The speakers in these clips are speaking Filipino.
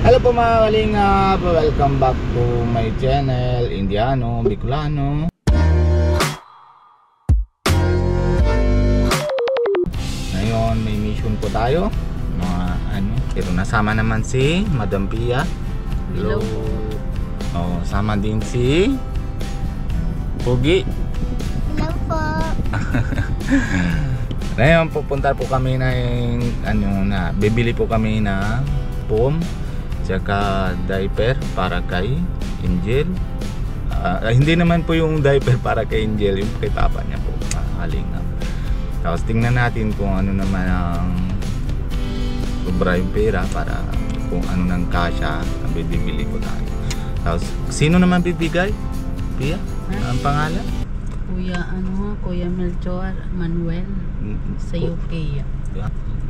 Hello po mga kalingap, welcome back to my channel, Indiano, Bicolano. Ngayon may mission po tayo, pero nasama naman si Madam Pia. Hello. Oh, sama din si Pugi. Hello po. Ngayon pupunta po kami bibili po kami na foam tsaka diaper para kay Angel. Hindi naman po yung diaper para kay Angel, yung kay papa niya po, Kalingap. Tapos tingnan natin kung ano naman ang sobra yung pera para kung ano nang kasya ang bibili ko tayo. Tapos sino naman bibigay? Pia? Ang pangalan? Kuya Melchor Manuel sa UK.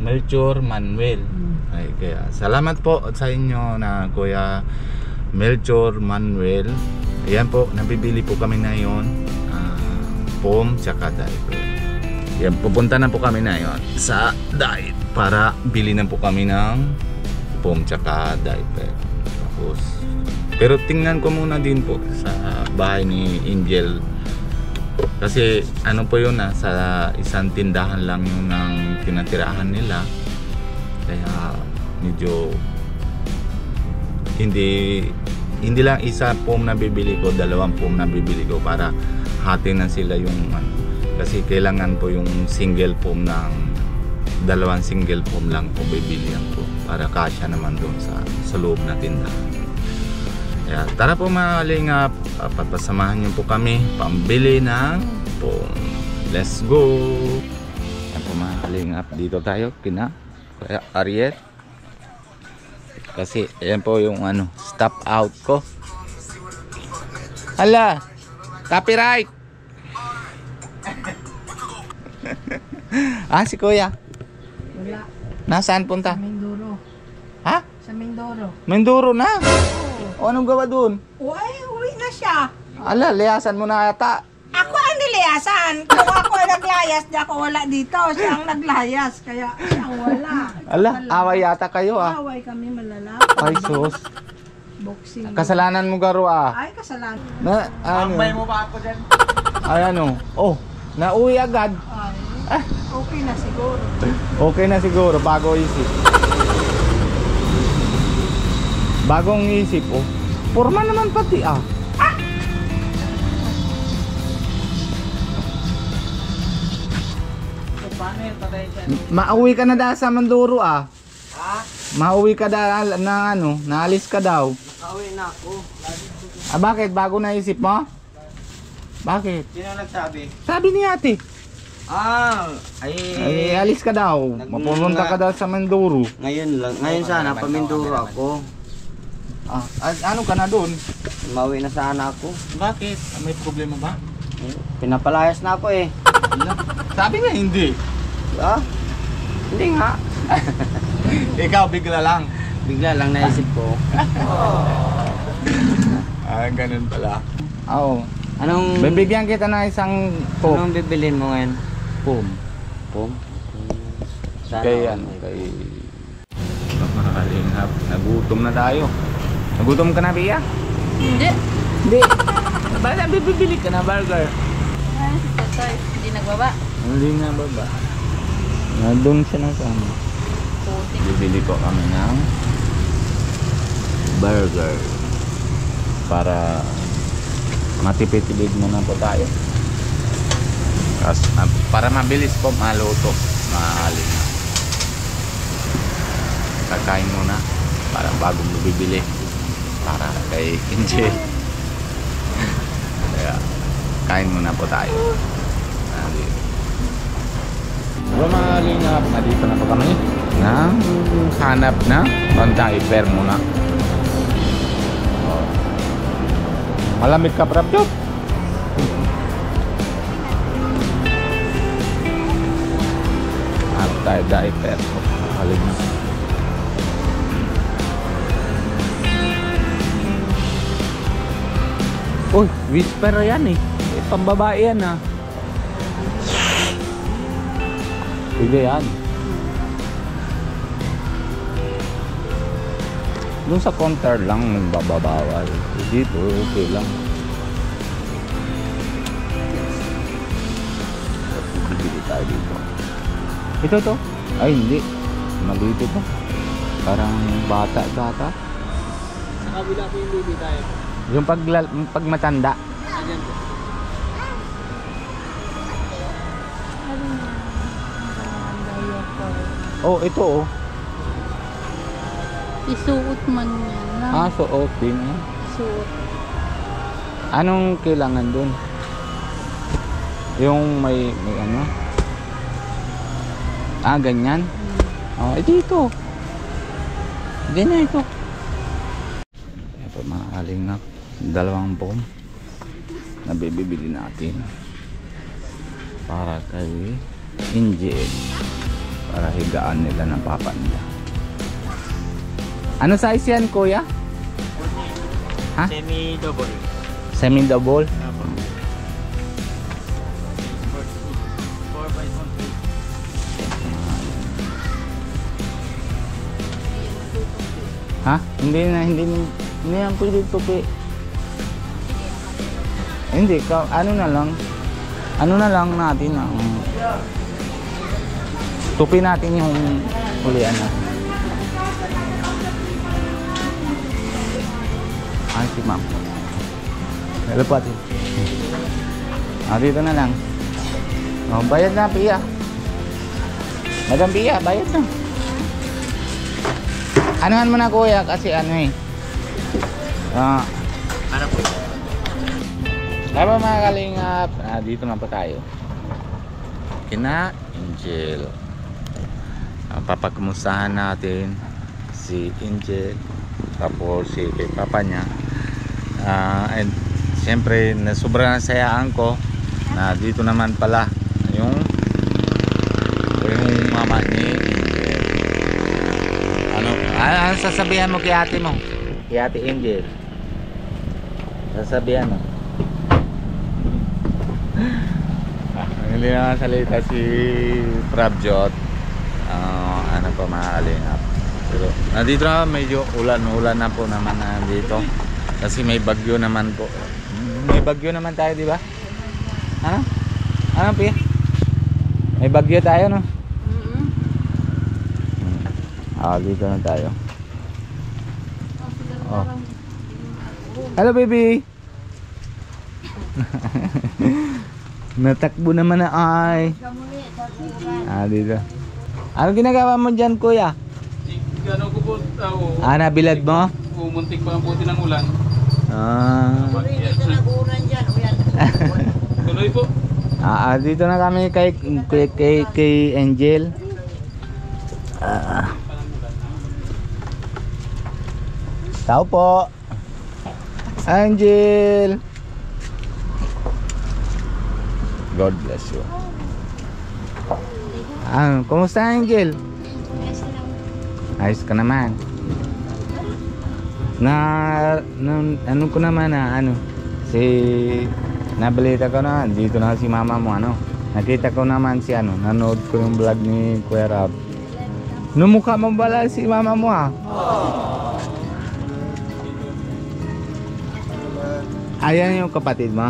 Melchor Manuel. Ay, kaya salamat po sa inyo na Kuya Melchor Manuel. Ayan po, nabibili po kami na yun, foam tsaka diaper. Ayan, pupunta na po kami na yun sa diet para bili na po kami ng foam tsaka diaper. Tapos, pero tingnan ko muna din po sa bahay ni Angel. Kasi ano po yun, sa isang tindahan lang yun ng tinatirahan nila. Kaya medyo hindi lang isa foam na bibili ko, dalawang foam na bibili ko para hati na sila yung kasi kailangan po yung single foam ng dalawang single foam lang po bibilihan ko para kasya naman doon sa loob na tindahan. Kaya tara po mga kalingap, papasamahan niyo po kami pambili ng foam. Let's go! Ayan po mga kalingap, dito tayo kina Kuya Ariel. Kasi ayan po yung stop out ko. Hala! Copyright! Si Kuya? Wala. Nasaan punta? Sa Mindoro. Ha? Sa Mindoro. Mindoro na? O anong gawa dun? Uwi na siya. Ala, liyasan mo na yata. Ako ang niliyasan. Kung ako ang naglayas, di ako wala dito. Siya ang naglayas, kaya siya ang wala. Ala, away yata kayo Away kami malala. Ay sus. Boxing. Kasalanan mo garo Ay, kasalanan. Na, Tambay mo ba ako dyan? Ay oh, nauwi agad. Ay, okay na siguro. Okay na siguro, bago isip. Bagong isip, oh. Porma naman pati, Paano yun? Patay dyan? Mauwi ka na daw sa Mindoro, Ha? Mauwi ka daw naalis ka daw. Nakauwi na ako. Bakit? Bago naisip mo? Bakit? Sino nagsabi? Sabi ni ate. Ay, Alis ka daw. Mapupunta ka daw sa Mindoro. ngayon lang. Ngayon sana, paminduro ako. Ano ka na doon? Mauwi na sana ako. Bakit? May problema ba? Pinapalayas na ako eh. Sabi nga hindi. Hindi nga. Ikaw bigla lang. Bigla lang naisip ko. Ganun pala. Oo. Anong Bibigyan kita ng isang foam. anong bibilin mo ngayon? Foam. Pum? Sana Kay mga kalingap, nagutom na tayo. Nagutom ka na, Pia? Hindi. Hindi. Bakit bibili ka na burger? Ay, si Totoy, hindi nagbaba. Hindi nga baba. Nandun siya na sana. Putik. Bibili ko kami ng burger para matipid-tipid muna po tayo. Para mabilis po maluto, maaling. Kakain muna para bagong bibili para kay Angel. Kaya kain muna po tayo. Mga lingap, nandito na po kami ng hanap na diaper muna. Malamig ka, Prabjot. Diaper. Malamig na. Uy, whisper yan eh. Pambabae yan Pwede yan. Doon sa counter lang bababawal. Dito okay lang. Bibili tayo dito. Ito to? Ay hindi. Maliit ito. Parang bata. Sa kabila po yung baby tayo. Yung pag matanda. Ayan po. Oh, ito oh. Isuot man yan lang. Ah, suot din eh. Isuot. Anong kailangan dun? Yung may ano? Ah, ganyan? Oh, dito. Ganyan ito. Ito mga kalingap. 2 pom na bibili natin para kay NGL, para higaan nila ng papa nila. Ano size yan kuya? Ha? Semi-double. Semi-double? 4x1. Ha? Hindi yan pwede tupi. Hindi ka, ano na lang natin tupi natin yung hulian na. Ay si ma'am. Hello po ate. Dito na lang. Oh, bayad na Pia. Madam Pia, bayad na. Anuhan mo na kuya kasi ano eh. Ano po? Tama mga kalingap, dito na pa tayo kina Angel. Papakumustahan natin si Angel tapos si kay papa niya. And siyempre sobrang nasayaan ko na dito naman pala yung mama ni Angel. Ano sasabihan mo kay ate mo? Kay ate Angel? Sasabihan mo? Hindi na salita si Prabjot. Ano pa mga kalingap. Pero nandito na medyo ulan na po naman dito. Kasi may bagyo naman po. May bagyo naman tayo, di ba? Ano? Ano Pia? May bagyo tayo, no? Dito na tayo. Oh. Hello baby. Natakbo naman na ay. Dito. Ano ginagawa mo dyan kuya? Gano'n ko po tao. Nabilad mo? Muntik pa ang puti ng ulan. Dito naguran dyan. Tuloy po. Dito na kami kay Angel. Tao po. Angel. God bless you. Kumusta Angel? Ayos ka naman. Ano ko naman nabalita ko na dito na si mama mo nakita ko naman si nanood ko yung vlog ni Kuya Rab. Numukha mo bala si mama mo Ayan yung kapatid mo.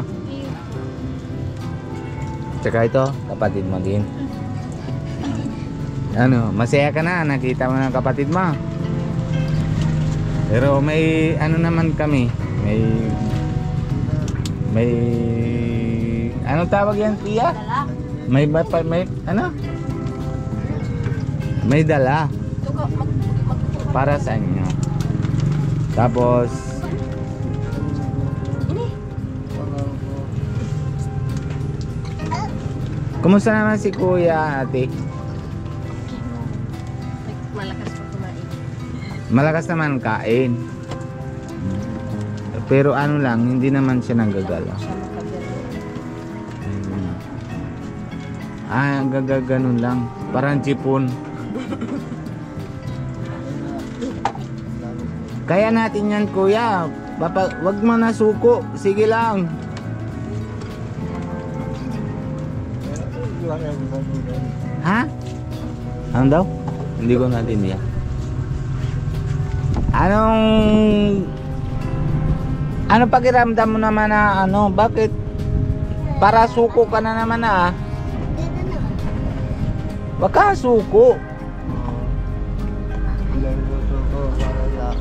Tsaka ito, kapatid mo din. Masaya ka na, nakita mo ng kapatid mo. Pero may naman kami. May anong tawag yan, Pia? May may dala. Para sa inyo. Tapos kumusta naman si Kuya, ate? Malakas pa kumain. Malakas naman kain. Pero hindi naman siya nanggagala. Ganun lang. Parang chipon. Kaya natin yan kuya. Wag mo na suko. Sige lang. Ha? Ano daw? Hindi ko natin yan. Anong pakiramdam mo naman na ano, bakit para suko ka na naman na? Wag ka suko. Ilang gusto ko para sa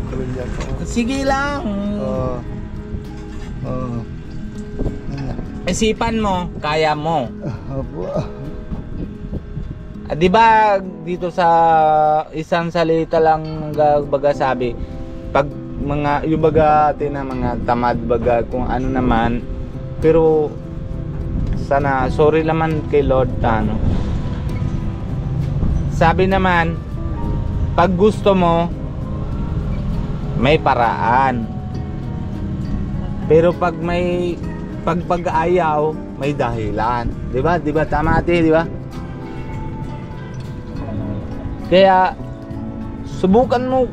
pamilya ko. Sige lang. Oo. Isipan mo, kaya mo. Opo. Di ba dito sa isang salita lang baga sabi, pag mga yung baga atin na mga tamad baga kung ano naman, pero sana sorry naman kay Lord ano. Sabi naman, pag gusto mo may paraan. Pero pag ayaw, may dahilan. 'Di ba? 'Di ba tama ate, 'di ba? Kaya subukan mo.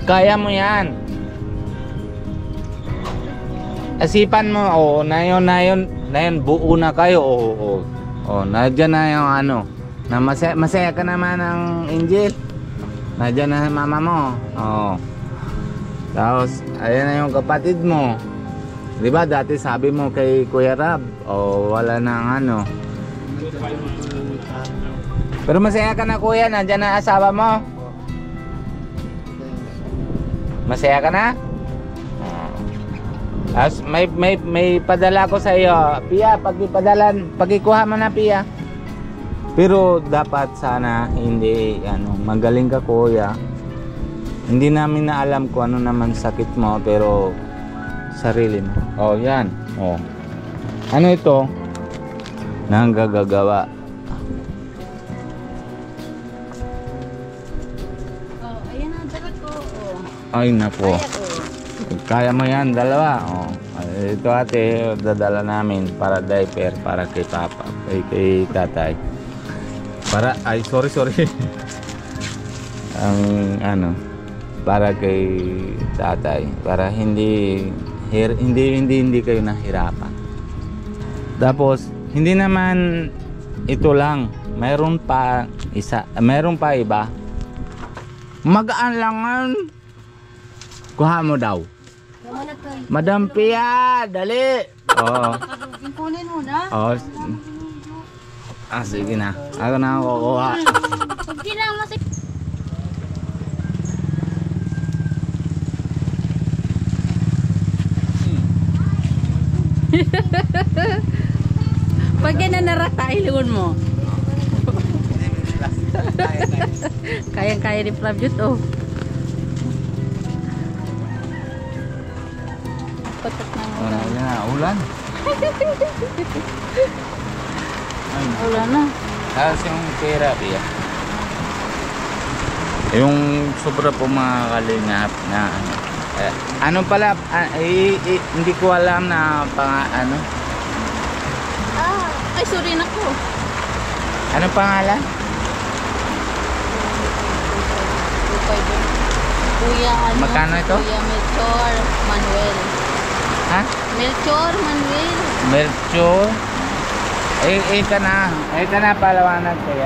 Kaya mo 'yan. Asipan mo, na yun, buo na kayo. Nandiyan na yung ano. Na masaya ka naman ng Angel. Nandiyan na mama mo. Tapos, ayan na yung kapatid mo. Di ba dati sabi mo kay Kuya Rab, wala nang ano. Pero masaya ka na kuya, nandiyan na asawa mo. Masaya ka na? Tapos may padala ko sa iyo. Pia, pagikuha mo na Pia. Pero dapat sana hindi magaling ka kuya. Hindi namin na alam kung ano naman sakit mo, pero sarili mo. Yan. Ano ito? Nanggagawa. Ayan ang dagat ko. Ay nako. Kaya mo yan, dalawa. Ito ate, dadala namin para diaper, para kay papa, kay tatay. Sorry. Para kay tatay, para hindi kayo nahirapan. Tapos hindi naman ito lang, mayroon pa iba. Magaan lang. Kuha mo daw. Madam Pia, dali. Kunin mo na. Sige na. Ako na kukuha. Hindi lang masik. Pag yan na narata, ilingon mo. Kayang-kaya ni Flavyut, Patok na Ulan. Ulan na. Tapos yung pera, Pia. Yung sobra po mga kalingap na ano pala, hindi ko alam na Ay, sorry na ko. Anong pangalan? Kuya, Magkano ito? Kuya Melchor Manuel. Ha? Melchor Manuel. Melchor? ka na palawanag kay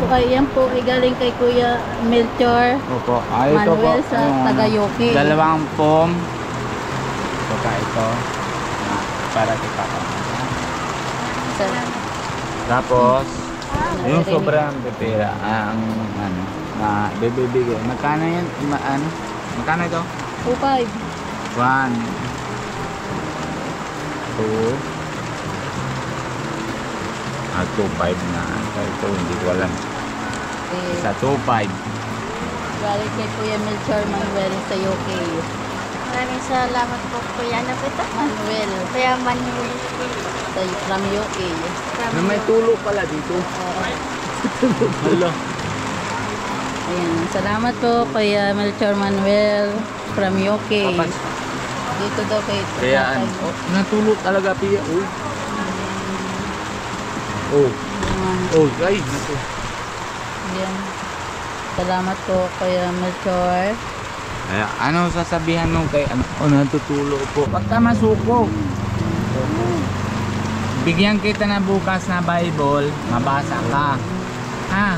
kay Yan po ay galing kay Kuya Melchor Opo. Ito Manuel po, sa Tagayoki. dalawang foam. Ito. Para kay Papa. Tapos, yung sobrang pera, ang na bibigay. Magkano yan? Magkano ito? 2.5. 1 2 2.5 na. Ito hindi ko alam. Sa 2.5. Galing kay Kuya Melchor Manuel sa UK. Maraming salamat po kuya. Ano po ito? Manuel Kuya Manuel. from UK. Na may tulo pala dito. Hello. Ayan, salamat po Kuya Melchor Manuel from UK. Dito daw kay Kaya natulog talaga Pia. Ay, naku. Ayan. Salamat po Kuya Melchor. Kaya ano sasabihan mo kay natutulo po? Pagka masuko. Bigyan kita na bukas na Bible, mabasa ka. Ha?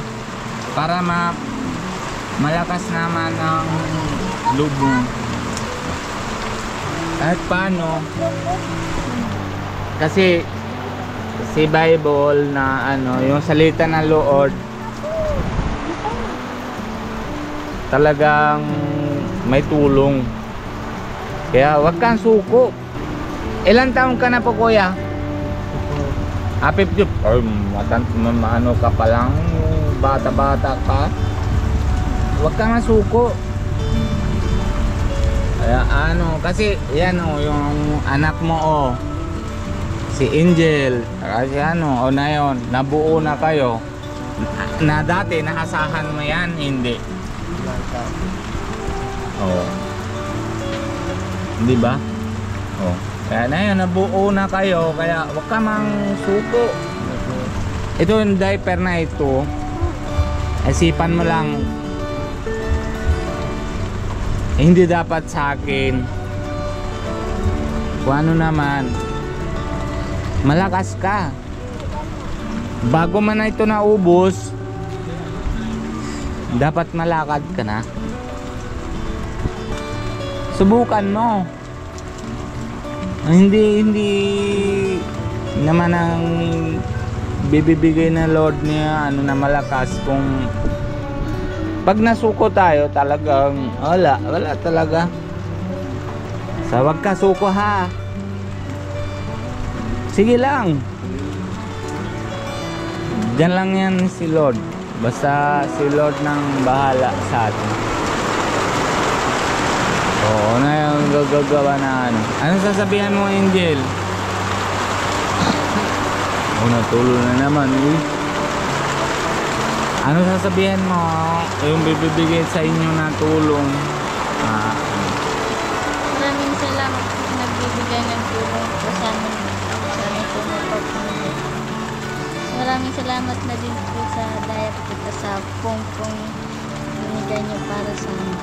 Para malakas naman ang loob mo. At paano? Kasi si Bible na ano, yung salita ng Lord talagang may tulong. Kaya wag kang suko. Ilang taon ka na po, kuya? Happy ano ka pa lang, bata-bata ka. Wag kang suko. Kaya ano, kasi yan o, yung anak mo o, si Angel, kasi ano, o na yun, nabuo na kayo. Na dati, naasahan mo yan, hindi. Oo. Hindi ba? Oo. Kaya na yun, nabuo na kayo, kaya wag ka mang suko. Ito yung diaper na ito, isipan mo lang, hindi dapat sa akin. Kung ano naman, malakas ka. Bago man na ito naubos, dapat malakad ka na. Subukan mo. Hindi naman ang bibibigay ng Lord niya ano na malakas kung pag nasuko tayo talagang wala talaga. So wag ka suko ha. Sige lang. Diyan lang yan si Lord. Basta si Lord nang bahala sa atin. Oo, na yung gagawa na ano. Ano sasabihan mo, Angel? O natulo na naman Ano sasabihin mo yung bibigay sa inyo na tulong? Maraming salamat po sa nagbibigay ng tulong po sa amin po mga kapatid. Maraming salamat na din po sa daya po sa pong binigay niyo para sa amin.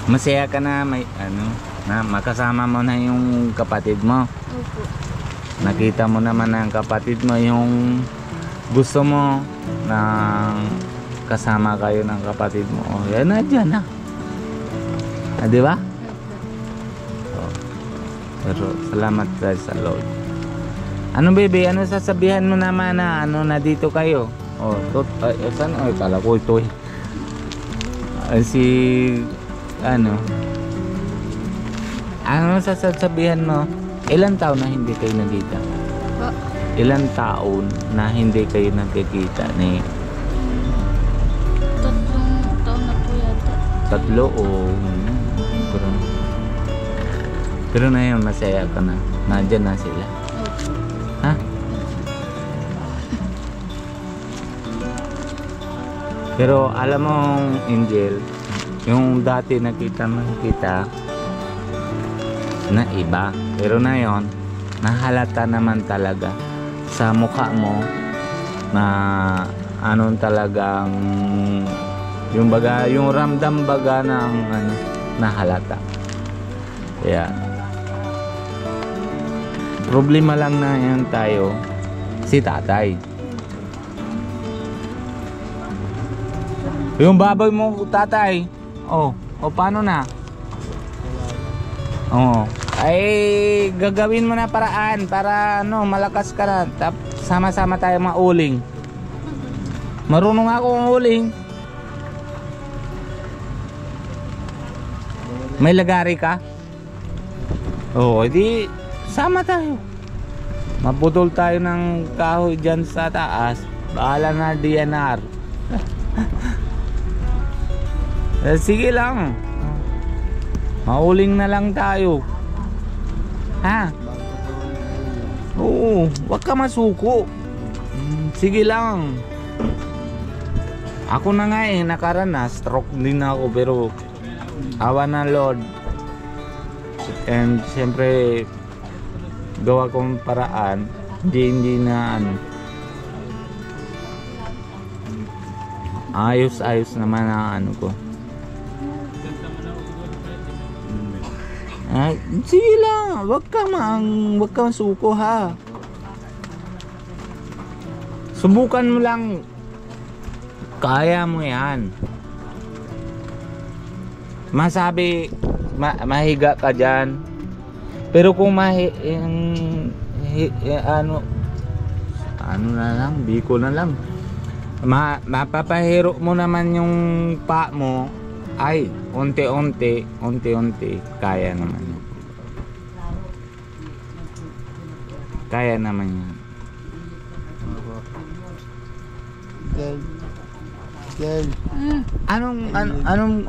Masaya ka na may ano na makasama mo na yung kapatid mo. Opo. Nakita mo naman ng kapatid mo yung gusto mo na kasama kayo ng kapatid mo. Oh, yan na dyan na. Di ba? Oh. Pero salamat guys sa Lord. Ano baby? Ano sasabihan mo naman na ano na dito kayo? Oh, saan? Ay, kala ko ito si ano sasabihan mo? Ilang taon na hindi kayo nagkita? Ilang taon na hindi kayo nagkikita ni? 3 taon na po yata. 3 o pero na yun masaya ka na. Nandyan na sila. Ha? Pero alam mo Angel, yung dati nakita na iba, pero na yon nahalata naman talaga sa mukha mo na anong talagang yung baga, yung ramdam baga ng ano, nahalata. Kaya problema lang na yun tayo si tatay. Yung baboy mo tatay, oh paano na? Oh, ay gagawin mo na paraan para ano, malakas ka na. Sama-sama tayo mauling. Marunong ako uling. May lagari ka? Oo, edi sama tayo. Maputol tayo ng kahoy dyan sa taas. Bahala na DNR. Sige lang. Mauling na lang tayo. Ha? Oo, wag ka masuko. Sige lang. Ako na nga nakaranas, stroke din ako pero awa ng Lord. And siyempre gawa kong paraan, hindi na ano. Ayos naman ang ano ko. Ay, sige lang, wag ka suko ha. Subukan mo lang. Kaya mo yan. Masabi, mahiga ka dyan. Pero kung ano na lang, biko na lang. Mapapahiro mo naman yung pa mo. Ay, unti-unti, kaya naman yan. Kaya naman yan.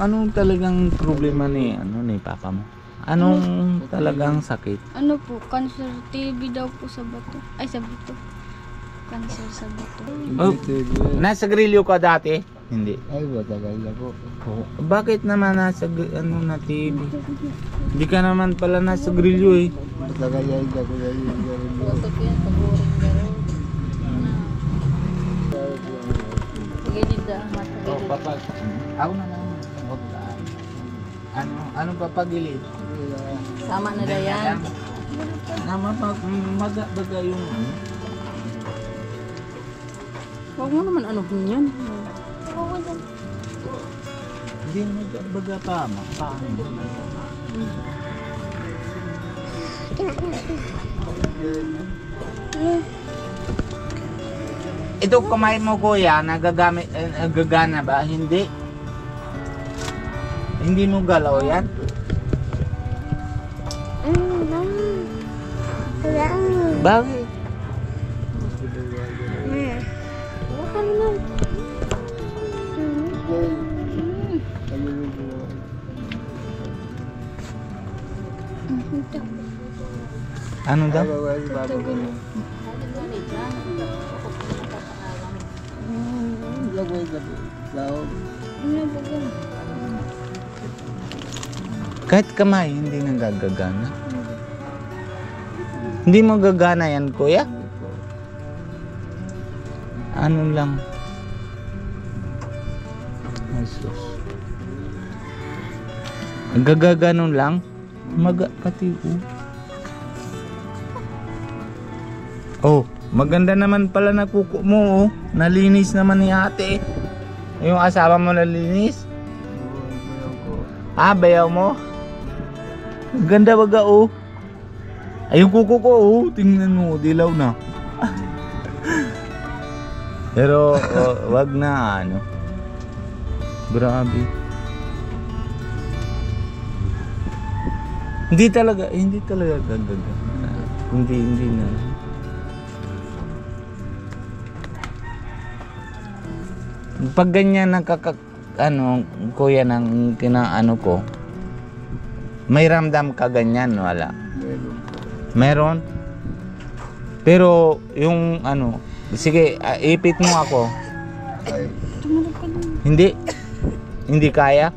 Anong talagang problema ni papa mo? Anong talagang sakit? Ano po, cancer TB daw po sa bato. Ay, sa bato. Cancer sa bato. Oh, nasa grilyo ka dati? Hindi. Ay, matagal na po. Bakit naman nasa na TV? Hindi ka naman pala nasa grilyo eh. Matagal na hindi ako Oh, papa. Ako na lang. Anong papagilid? Sama na na yan. Maga yung Huwag mo naman ano ganyan. Hindi maga pa. Paano? Ito kamay mo kuya, nagagana ba? Hindi. Hindi mo galaw yan? Bakit? Ano daw? Kahit kamay, hindi nagagana. Hindi mo gagana yan, kuya? Ano lang? Ay, sus. Gagaganon lang? Maga pati, oh, maganda naman pala na kuko mo, oh. Nalinis naman ni ate. Yung asawa mo nalinis? Ah, bayaw mo? Ganda baga, oh. Ay, yung kuko ko, oh. Tingnan mo, dilaw na. Pero, wag na, ano. Grabe. Hindi talaga gagaga. Hindi na. Pag ganyan kuya ng kinaano ko, may ramdam ka ganyan, wala? Meron? Pero yung sige, ipit mo ako. Hindi kaya?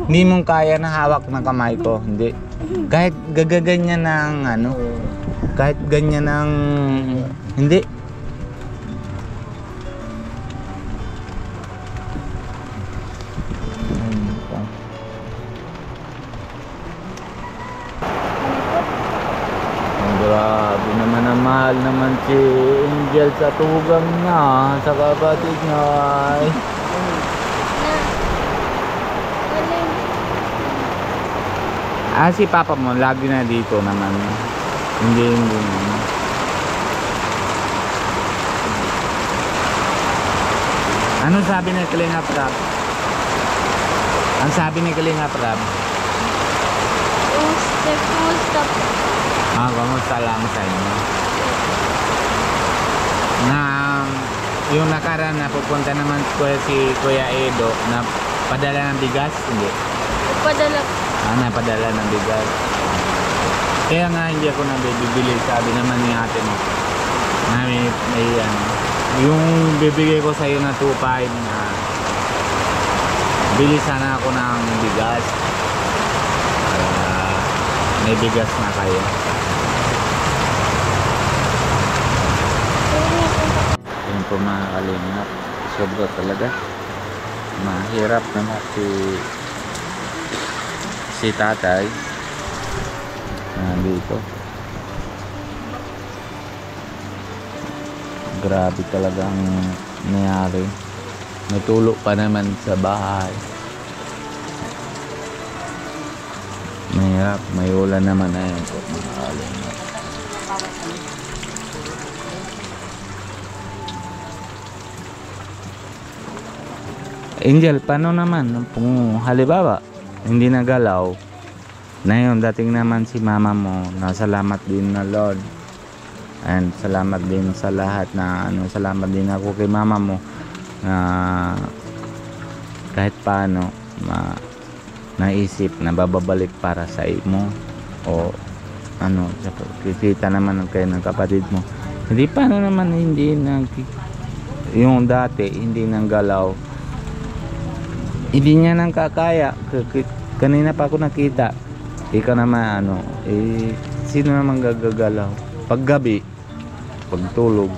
Hindi mong kaya na hawak na kamay ko, hindi. Kahit gagaganyan ng kahit ganyan ng hindi. Grabe naman ang mahal naman si Angel sa tugang niya, sa kapatid niya. Si papa mo lagi na dito naman. Hindi naman. Ano sabi ni Kalinga Prab? Ang sabi ni Kalinga Prab? Kumusta po? Kamusta lang sa inyo? Na yung nakaraan na pupunta naman ko si Kuya Edo na padala ng bigas, hindi? Padala. Napadala ng bigas. Kaya nga hindi ako nabibili, sabi naman ni ate mo. May yung bibigay ko sa iyo na 2.5 na bili sana ako ng bigas. May bigas na kayo. Yun po mga kalingap, sobra talaga. Mahirap naman si tatay. Nandito. Grabe talagang nangyari. Natulo pa naman sa bahay. Mahirap, may ulan naman. Ayan po mga kalingap. Angel, paano naman kung halimbawa hindi nagalaw na yun, dating naman si mama mo, nasalamat din na Lord, and salamat din sa lahat na salamat din ako kay mama mo na kahit paano naisip na bababalik para sa mo o kikita naman kayo ng kapatid mo. Hindi paano naman hindi yung dati hindi nang galaw, hindi niya nang kakaya. Kanina pa ako nakita, ikaw naman sino naman gagagalaw paggabi, pagtulog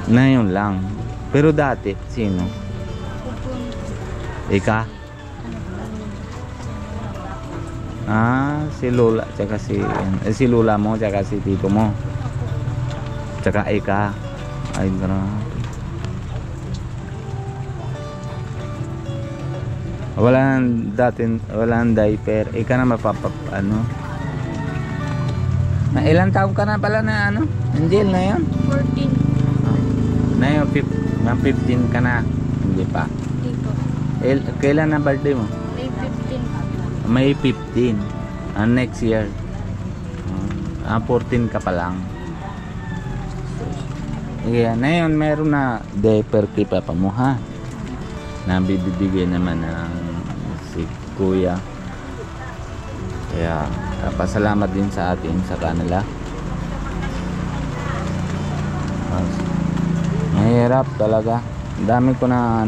na yun lang. Pero dati sino? Ika? Si Lola tsaka si Lola mo tsaka si tito mo tsaka Ika. Ay grabe. Walang diaper. Ika na na ilang taon ka na pala na Angel na yun? 14. Na yun 15 ka na. Hindi pa. Hindi po. Kailan na birthday mo? May 15. May 15. Next year. 14 ka pa lang. Yeah, na yun meron na diaper kay papa mo ha. Nabibigay naman ng si kuya. Kaya pasalamat din sa atin sa kanila. Mahirap talaga. Dami ko na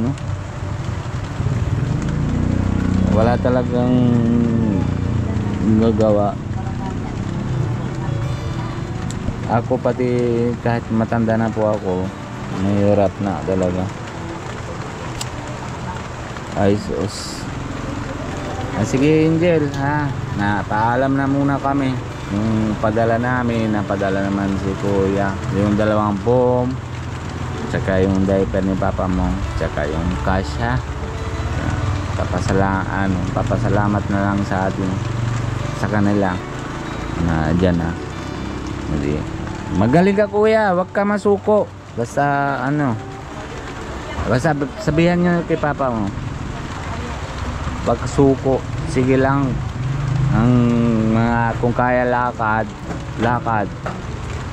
wala talagang nagawa. Ako pati kahit matanda na po ako, mahirap na talaga. Ay sus. Sige Angel ha, paalam na muna kami. Yung padala namin, napadala naman si kuya, yung 2 foam, tsaka yung diaper ni papa mo, tsaka yung cash ha. Papasalamat na lang sa atin, sa kanila na dyan ha. Magaling ka kuya, wag ka masuko. Basta basta sabihan nyo kay papa mo, wag suko. Sige lang, ang kung kaya lakad.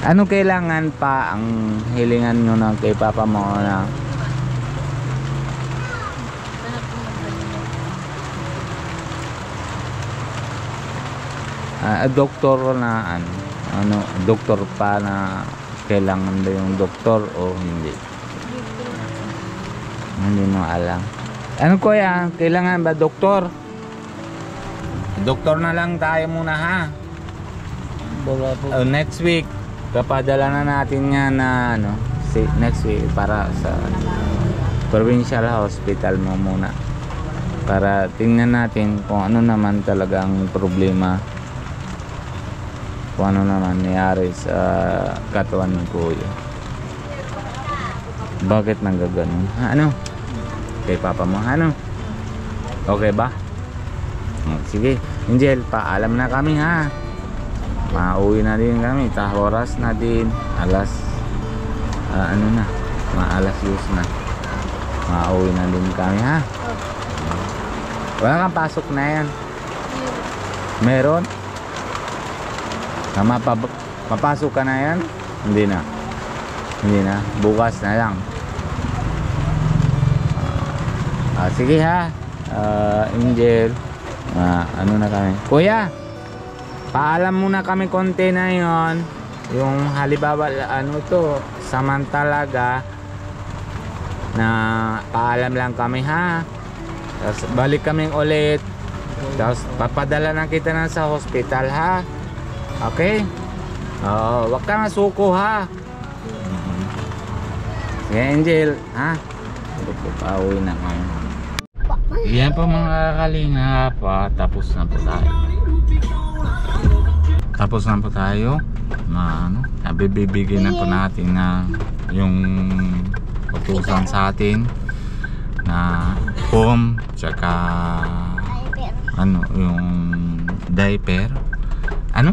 Ano kailangan pa ang hilingan nyo na kay papa mo na doktor na doktor pa na kailangan ba yung doktor o hindi? Hindi mo alam. Ano kuya, kailangan ba doktor? Doktor na lang tayo muna ha. Wala po. Next week papadala na natin yan na next week para sa provincial hospital mo muna para tingnan natin kung ano naman talagang problema, kung ano naman nangyari sa katawan ng kuya. Bakit nanggaganon? Kay papa mo okay ba? Sige Angel, paalam na kami ha. Mauwi na din kami, oras na din alas alas 10 na. Mauwi na din kami ha. Wala kang pasok na yan? Meron? Mapasok ka na yan? Hindi na, bukas na lang. Sige ha, Angel, na kami kuya, paalam muna kami konti na yon. Yung halimbawa samantalaga na paalam lang kami ha. Tapos balik kami ulit, tapos papadala na kita na sa hospital ha. Okay? Wag ka masuko ha. Sige Angel ha. Pauwi na ngayon. Yan po mga kalinga pa, tapos na po tayo. tapos na po tayo na ano, nabibigyan na po natin na yung utusan sa atin na foam tsaka ano yung diaper. Ano?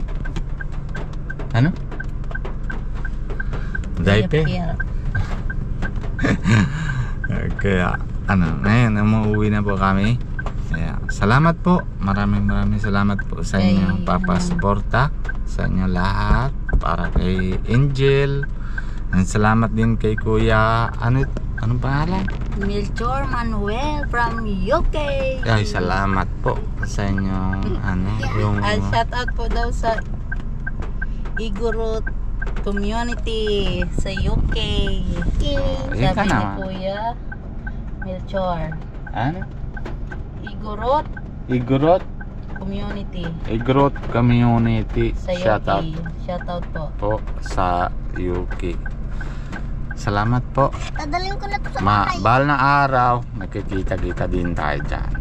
Diaper. Kaya ano, ngayon umuwi na po kami. Kaya salamat po. Maraming salamat po sa inyo, Papa Suporta, sa inyo lahat, para kay Angel. And salamat din kay Kuya, anong pangalan? Melchor Manuel from UK. Ay, salamat po sa inyo yung Shout out po daw sa Igorot community sa UK. Sabi Ika ni na. Kuya Melchor. ano? Igorot community Community. sa UK. Shout out Shout out po. sa UK. Salamat po. Dadalhin ko na to sa Bahal na araw, nakikita-kita din tayo dyan.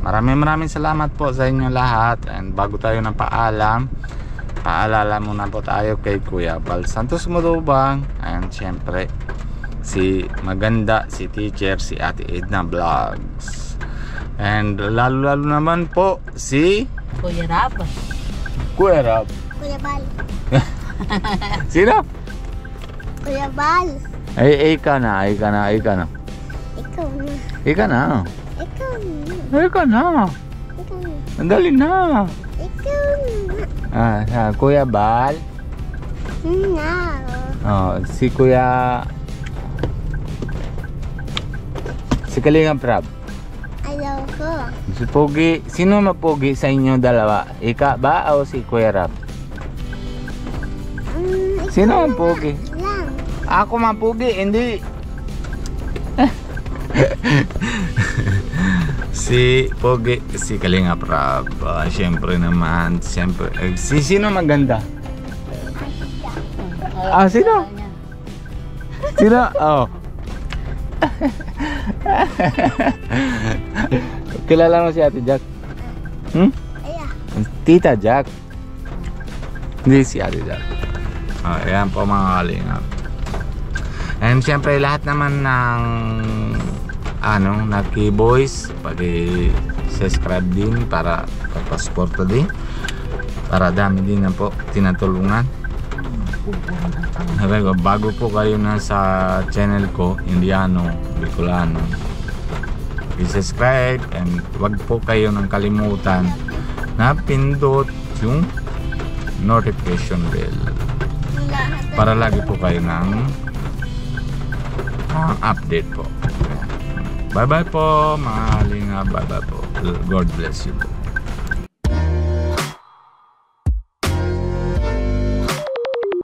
Maraming salamat po sa inyo lahat. And bago tayo ng paalala muna po tayo kay Kuya Val Santos Mudubang. And syempre si Maganda, si Teacher, si Ate Edna Vlogs. And lalo naman po si Kuya Rab. Kuya Rab. Kuya Bal. Sino? Kuya Bal. Ay ka na. Ikaw na. Ika na. Ikaw na. Ika na. Ikaw na. Andali na. Ikaw na. Kuya Bal. No. Si Kuya si Kalingap Rab. Ayaw ko. Si Pogi. Sino mapogi sa inyo dalawa? Ika ba o si Kuya Rab? Sino ang pogi? Lang. Ako mapogi, hindi. Si Pogi, si Kalingap Rab. Siyempre naman, siyempre. Sino maganda? Sino? Sino? Oh. Kilala mo si Ate Jack? Ayan. Tita Jack. Hindi si Ate Jack. Ayan po mga kalingap. And syempre lahat naman ng naki-boys, pag-subscribe din para pagpasuporta din, para dami din na po tinatulungan. Bago po kayo na sa channel ko, Indiano Bicolano, i-subscribe and wag po kayo nang kalimutan na pindot yung notification bell para lagi po kayo ng update po. Bye bye po mga kalingap. Bye bye po. God bless you po.